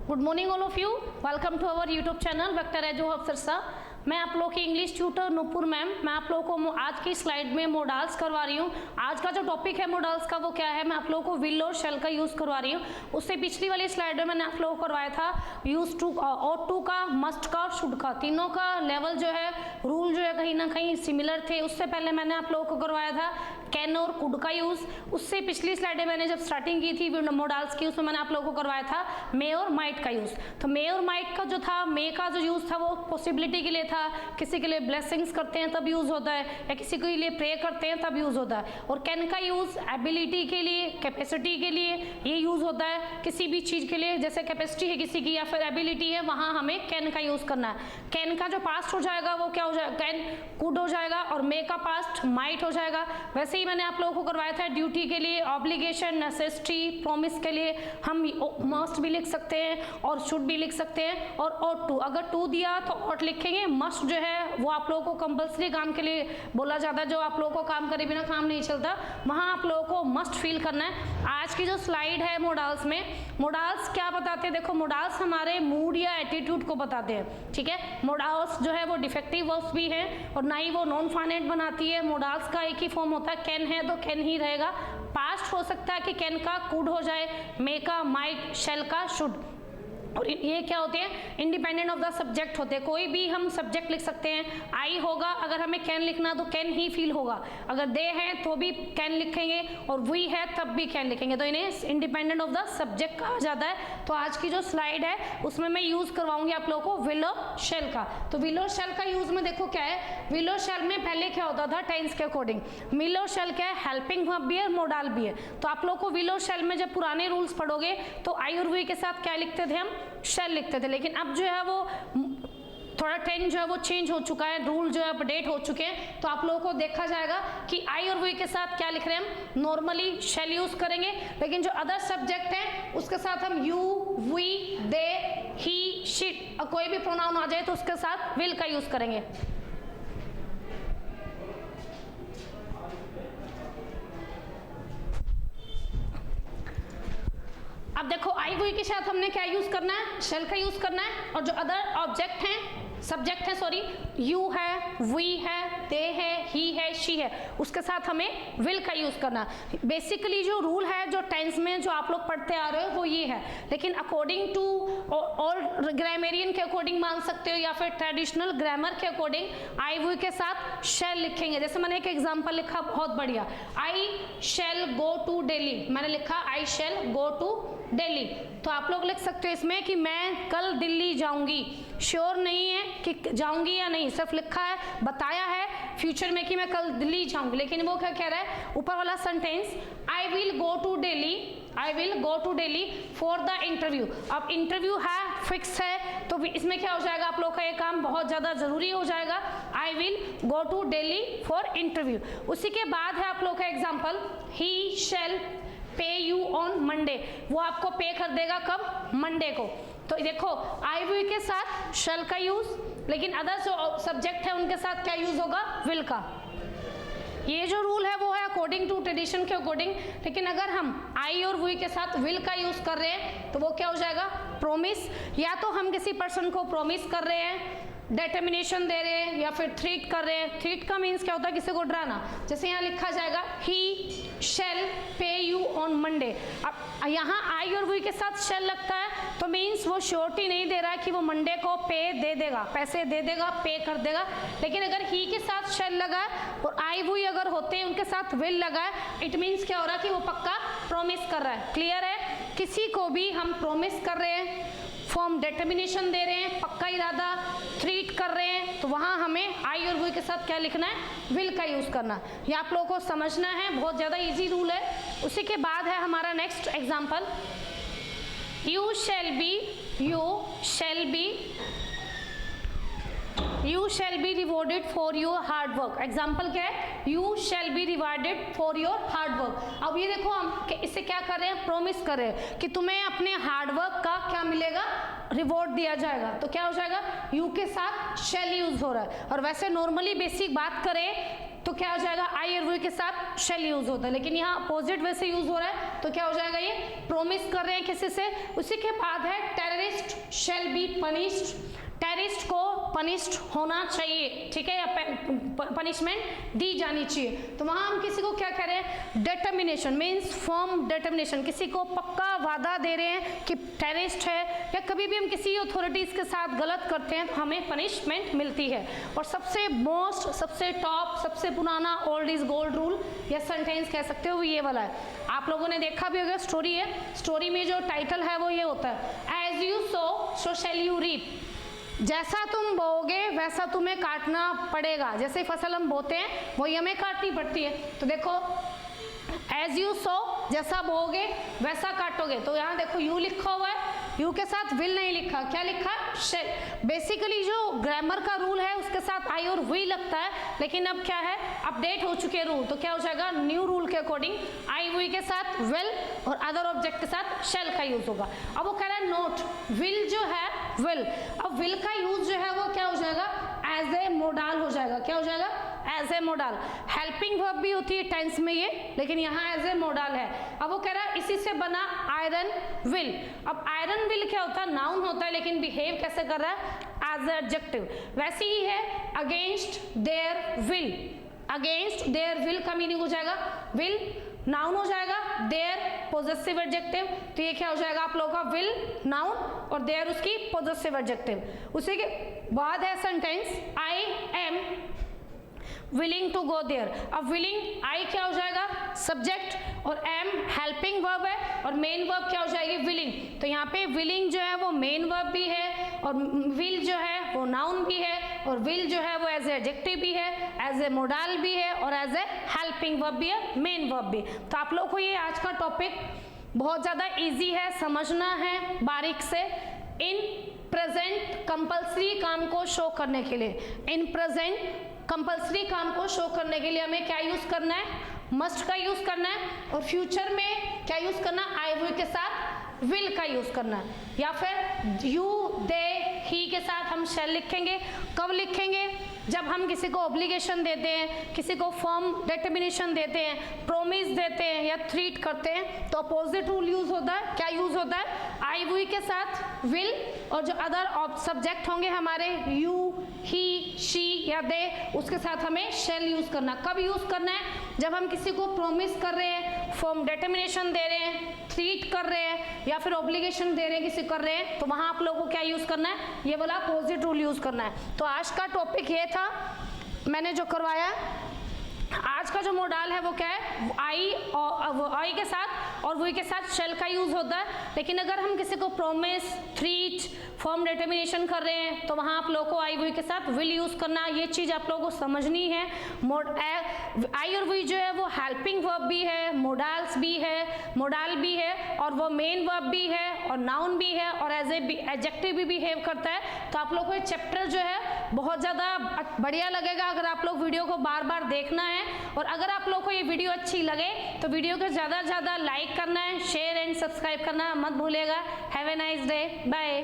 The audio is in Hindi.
Good morning all of you, welcome to our YouTube channel Vector Edu of Sirsa. मैं आप लोग की इंग्लिश ट्यूटर नुपुर मैम। मैं आप लोगों को आज की स्लाइड में मोडाल्स करवा रही हूँ। आज का जो टॉपिक है मोडाल्स का वो क्या है, मैं आप लोगों को विल और शेल का यूज़ करवा रही हूँ। उससे पिछली वाली स्लाइड में मैंने आप लोगों को करवाया था यूज टू, ऑट टू का, मस्ट का और शुड का, तीनों का लेवल जो है, रूल जो है कहीं ना कहीं सिमिलर थे। उससे पहले मैंने आप लोगों को करवाया था कैन और कुड का यूज़। उससे पिछली स्लाइड में मैंने जब स्टार्टिंग की थी मोडाल्स की, उसमें मैंने आप लोगों को करवाया था मे और माइट का यूज़। तो मे और माइट का जो था, मे का जो यूज़ था वो पॉसिबिलिटी के लिए था, किसी के लिए ब्लेसिंग्स करते हैं तब यूज़ होता है, या किसी के लिए प्रे करते हैं तब यूज़ होता है। और कैन का यूज़ एबिलिटी के लिए, कैपेसिटी के लिए ये यूज़ होता है। किसी भी चीज़ के लिए, जैसे कैपेसिटी है किसी की या फिर एबिलिटी है, वहाँ हमें कैन का यूज़ करना है। कैन का जो पास्ट हो जाएगा वो क्या हो जाएगा, कैन कुड हो जाएगा, और मे का पास्ट माइट हो जाएगा। वैसे ही मैंने आप लोगों को करवाया था ड्यूटी के लिए, ऑब्लिगेशन, नेसेसिटी, प्रॉमिस के लिए हम मस्ट भी लिख सकते हैं और शुड भी लिख सकते हैं। और ऑट टू, अगर टू दिया तो ऑट लिखेंगे। मस्ट जो है वो आप लोगों को कंपल्सरी काम के लिए बोला जाता है, जो आप लोगों को काम करे बिना काम नहीं चलता, वहाँ आप लोगों को मस्ट फील करना है। आज की जो स्लाइड है मोडाल्स में, मोडाल्स क्या बताते हैं, देखो मोडाल्स हमारे मूड या एटीट्यूड को बताते हैं, ठीक है। मोडाल्स जो है वो डिफेक्टिव वर्ब्स भी हैं और ना ही वो नॉन फाइनाइट बनाती है। मोडाल्स का एक ही फॉर्म होता है, कैन है तो कैन ही रहेगा। पास्ट हो सकता है कि कैन का कुड हो जाए, मे का माइट, शेल का शुड। और ये क्या होते हैं, इंडिपेंडेंट ऑफ द सब्जेक्ट होते हैं। कोई भी हम सब्जेक्ट लिख सकते हैं। आई होगा, अगर हमें कैन लिखना तो कैन ही फील होगा। अगर दे हैं तो भी कैन लिखेंगे, और वी है तब भी कैन लिखेंगे। तो इन्हें इंडिपेंडेंट ऑफ द सब्जेक्ट कहा जाता है। तो आज की जो स्लाइड है उसमें मैं यूज करवाऊंगी आप लोगों को विल और शेल का। तो विल और शेल का यूज में देखो क्या है, विल और शेल में पहले क्या होता था टेंस के अकॉर्डिंग। विल और शेल क्या है, हेल्पिंग वर्ब भी है, मोडाल भी है। तो आप लोगों को विल और शेल में जब पुराने रूल्स पढ़ोगे तो आई और वी के साथ क्या लिखते थे, हम शेल लिखते थे। लेकिन अब जो है वो थोड़ा टेंस जो है वो चेंज हो चुका है, रूल जो है अपडेट हो चुके हैं। तो आप लोगों को देखा जाएगा कि आई और वी के साथ क्या लिख रहे हैं, हम नॉर्मली शेल यूज करेंगे। लेकिन जो अदर सब्जेक्ट है उसके साथ हम you, we, they, he, she, कोई भी प्रोनाउन आ जाए तो उसके साथ विल का यूज करेंगे। अब देखो आई वी के साथ हमने क्या यूज करना है, शेल का यूज करना है। और जो अदर ऑब्जेक्ट हैं, सब्जेक्ट है सॉरी, यू है, वी है, दे है, ही है, शी है, उसके साथ हमें विल का यूज करना। बेसिकली जो रूल है जो टेंस में जो आप लोग पढ़ते आ रहे हो वो ये है। लेकिन अकॉर्डिंग टू और ग्रामेरियन के अकॉर्डिंग मान सकते हो, या फिर ट्रेडिशनल ग्रामर के अकॉर्डिंग आई वी के साथ शेल लिखेंगे। जैसे मैंने एक एग्जांपल लिखा बहुत बढ़िया, I shall go to Delhi. मैंने लिखा I shall go to Delhi. तो आप लोग लिख सकते हो इसमें कि मैं कल दिल्ली जाऊंगी। श्योर नहीं है कि जाऊंगी या नहीं, सिर्फ लिखा है, बताया है फ्यूचर में कि मैं कल दिल्ली जाऊंगी। लेकिन वो क्या कह रहा है, ऊपर वाला sentence, I will go to Delhi, I will go to Delhi for the interview. अब इंटरव्यू है, फिक्स है, तो इसमें क्या हो जाएगा, आप लोग का ये काम बहुत ज्यादा जरूरी हो जाएगा। I will go to Delhi for interview. उसी के बाद है आप लोग का example, he shall pay you on Monday. वो आपको पे कर देगा कब, मंडे को। तो देखो आई वी के साथ शेल का यूज, लेकिन अदर जो सब्जेक्ट है उनके साथ क्या यूज होगा, विल का। ये जो रूल है वो है अकॉर्डिंग टू ट्रेडिशन के अकॉर्डिंग। लेकिन अगर हम आई और वी के साथ विल का यूज कर रहे हैं तो वो क्या हो जाएगा, प्रोमिस। या तो हम किसी पर्सन को प्रोमिस कर रहे हैं, डिटर्मिनेशन दे रहे हैं, या फिर थ्रीट कर रहे हैं। थ्रीट का मीन्स क्या होता है, किसी को डराना। जैसे यहाँ लिखा जाएगा ही shall pay you on Monday. अब यहाँ आई और वी के साथ शेल लगता है तो मीन्स वो श्योरिटी नहीं दे रहा है कि वो मंडे को पे दे देगा, पैसे दे देगा, पे कर देगा। लेकिन अगर ही के साथ शेल लगा है और आई वी अगर होते हैं उनके साथ विल लगा है, इट मीन्स क्या हो रहा है कि वो पक्का प्रॉमिस कर रहा है। क्लियर है, किसी को भी हम प्रॉमिस कर रहे हैं, फॉर्म डिटर्मिनेशन दे रहे हैं, पक्का इरादा, थ्रीट कर रहे हैं, तो वहां हमें आई और वी के साथ क्या लिखना है, विल का यूज करना। ये आप लोगों को समझना है, बहुत ज्यादा इजी रूल है। उसी के बाद है हमारा next example, you shall be, you shall be, you shall be rewarded for your hard work. Example क्या है, you shall be rewarded for your hard work. अब ये देखो हम इससे क्या कर रहे हैं, प्रोमिस कर रहे हैं कि तुम्हें अपने हार्ड वर्क का क्या मिलेगा, रिवॉर्ड दिया जाएगा। तो क्या हो जाएगा, यू के साथ शेल यूज हो रहा है। और वैसे नॉर्मली बेसिक बात करें तो क्या हो जाएगा, आई और वी के साथ शेल यूज होता है, लेकिन यहाँ अपोजिट वे से यूज हो रहा है, तो क्या हो जाएगा, ये प्रोमिस कर रहे हैं किसी से। उसी के बाद है terrorist shall be punished, terrorist को पनिश्ड होना चाहिए, ठीक है, या पनिशमेंट दी जानी चाहिए। तो वहां हम किसी को क्या कह रहे हैं, डिटर्मिनेशन मीन्स फर्म डिटर्मिनेशन, किसी को पक्का वादा दे रहे हैं कि टेररिस्ट है, या कभी भी हम किसी अथॉरिटीज के साथ गलत करते हैं तो हमें पनिशमेंट मिलती है। और सबसे मोस्ट, सबसे टॉप, सबसे पुराना ओल्ड इज गोल्ड रूल या सेंटेंस कह सकते हो, ये वाला है। आप लोगों ने देखा भी होगा, स्टोरी है, स्टोरी में जो टाइटल है वो ये होता है, as you sow shall you reap, जैसा तुम बोओगे वैसा तुम्हें काटना पड़ेगा। जैसे फसल हम बोते हैं वही हमें काटनी पड़ती है। तो देखो एज यू सो, जैसा बोओगे वैसा काटोगे। तो यहाँ देखो यू लिखा हुआ है, यू के साथ विल नहीं लिखा, क्या लिखा, शेल। बेसिकली जो ग्रामर का रूल है उसके साथ आई और वी लगता है, लेकिन अब क्या है, अपडेट हो चुके रूल, तो क्या हो जाएगा, न्यू रूल के अकॉर्डिंग आई वी के साथ विल और अदर ऑब्जेक्ट के साथ शेल का यूज होगा। अब वो कह रहा है नोट, विल जो है विल, अब विल का यूज जो है वो क्या हो जाएगा, एज ए मोडाल हो जाएगा। क्या हो जाएगा, as a modal. Helping verb भी होती है टेंस में ये, लेकिन यहाँ एज ए मोडाल है। अब वो कह रहा है इसी से बना आयरन विल। अब आयरन विल क्या होता है, नाउन होता है, लेकिन बिहेव कैसे कर रहा है, एज एडजेक्टिव। वैसे ही है against their will, against their will का मीनिंग हो जाएगा विल नाउन हो जाएगा, देयर पोजेसिव एडजेक्टिव। तो ये क्या हो जाएगा आप लोगों का, विल नाउन और देयर उसकी पोजेसिव एडजेक्टिव। उसी के बाद है sentence I am willing to go there. अब विलिंग आई क्या हो जाएगा, सब्जेक्ट, और एम हेल्पिंग वर्ब है, और मेन वर्ब क्या हो जाएगी, विलिंग। तो यहाँ पे विलिंग जो है वो मेन वर्ब भी है, और विल जो है वो नाउन भी है, और विल जो है वो एज ए एडजेक्टिव भी है, एज ए मोडाल भी है, और एज ए हेल्पिंग वर्ब भी है, मेन वर्ब भी। तो आप लोग को ये आज का टॉपिक बहुत ज़्यादा ईजी है, समझना है बारीक से। इन प्रेजेंट कंपल्सरी काम को शो करने के लिए, इन प्रेजेंट कंपल्सरी काम को शो करने के लिए हमें क्या यूज करना है, मस्ट का यूज करना है, और फ्यूचर में क्या यूज करना है, आई विल के साथ विल का यूज करना है, या फिर यू दे ही के साथ हम शैल लिखेंगे। कब लिखेंगे, जब हम किसी को ऑब्लिगेशन देते हैं, किसी को फर्म डिटर्मिनेशन देते हैं, प्रोमिस देते हैं या थ्रीट करते हैं, तो अपोजिट रूल यूज होता है। क्या यूज होता है, आई वी के साथ विल, और जो अदर सब्जेक्ट होंगे हमारे यू ही शी या दे, उसके साथ हमें शेल यूज करना। कब यूज करना है, जब हम किसी को प्रोमिस कर रहे हैं, फॉर्म डिटर्मिनेशन दे रहे हैं, थ्रीट कर रहे हैं, या फिर ऑब्लिगेशन दे रहे हैं किसी कर रहे हैं, तो वहां आप लोगों को क्या यूज करना है, ये वाला अपोजिट रूल यूज करना है। तो आज का टॉपिक ये था, मैंने जो करवाया। आज का जो मोडाल है वो क्या है, आई के साथ और वी के साथ शेल का यूज होता है। लेकिन अगर हम किसी को प्रोमिस, थ्रीट, फॉर्म डिटर्मिनेशन कर रहे हैं, तो वहां आप लोगों को आई वी के साथ विल यूज करना। ये चीज आप लोगों को समझनी है। आई और वी जो है वो हेल्पिंग वर्ब भी है, मोडाल्स भी है, मोडाल भी है, और वो मेन वर्ब भी है, और नाउन भी है, और एज ए एडजेक्टिव भी बिहेव करता है। तो आप लोग को ये चैप्टर जो है बहुत ज़्यादा बढ़िया लगेगा अगर आप लोग वीडियो को बार बार देखना है। और अगर आप लोग को ये वीडियो अच्छी लगे तो वीडियो को ज़्यादा से ज़्यादा लाइक करना है, शेयर एंड सब्सक्राइब करना मत भूलिएगा। Have a nice day, bye.